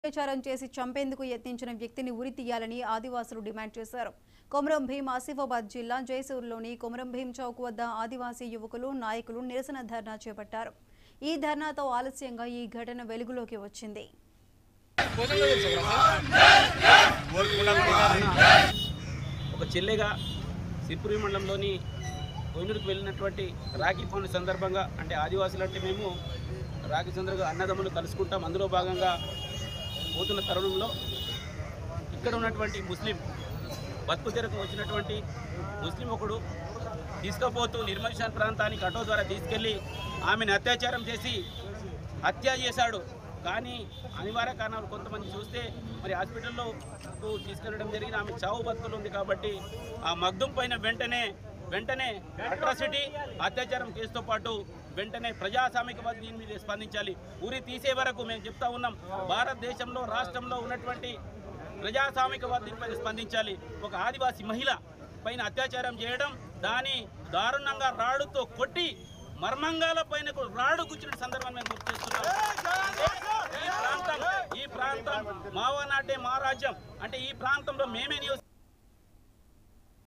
అత్యాచారం చేసి చంపేందుకు యత్నించిన వ్యక్తిని ఉరి తీయాలని ఆదివాసులు డిమాండ్ చేశారు. కొమరం భీం ఆసిఫాబాద్ జిల్లా జైసూర్లోని కొమరం భీం చౌక్ వద్ద ఆదివాసీ యువకులు నాయకులు నిరసన ధర్నా చేపట్టారు. ఈ ధర్నాతో ఆలస్యంగా ఈ ఘటన వెలుగులోకి వచ్చింది. ఒక చెల్లెగా సిర్పురి మండలంలోని కోయినూరుకు వెళ్ళినటువంటి రాఖీ పౌర్ణమి సందర్భంగా అంటే ఆదివాసులు అంటే మేము రాఖీ సందర్భంగా అన్నదమ్ములు కలుసుకుంటాం. అందులో భాగంగా పోతున్న తరుణంలో ఇక్కడ ఉన్నటువంటి ముస్లిం బతుకు తెరకు వచ్చినటువంటి ముస్లిం ఒకడు తీసుకుపోతూ నిర్మల్షాన్ ప్రాంతానికి ఆటో ద్వారా తీసుకెళ్లి ఆమెను అత్యాచారం చేసి హత్య చేశాడు. కానీ అనివార్య కారణాలు కొంతమంది చూస్తే మరి హాస్పిటల్లో తీసుకెళ్లడం జరిగింది. ఆమె చావు బతుకులు ఉంది కాబట్టి ఆ మగ్దుం పైన వెంటనే అట్రాసిటీ అత్యాచారం కేసుతో పాటు వెంటనే ప్రజాస్వామికవాది దీని మీద స్పందించాలి. ఊరి తీసే వరకు మేము చెప్తా ఉన్నాం. భారతదేశంలో రాష్ట్రంలో ఉన్నటువంటి ప్రజాస్వామికవాది దీనిపై స్పందించాలి. ఒక ఆదివాసీ మహిళ పైన అత్యాచారం చేయడం, దాని దారుణంగా రాడుతో కొట్టి మర్మంగాల పైన రాడు గుచ్చిన సందర్భాన్ని మేము గుర్తు చేస్తున్నాం. ఈ ప్రాంతం మావా నాటే మా రాజ్యం అంటే ఈ ప్రాంతంలో మేమే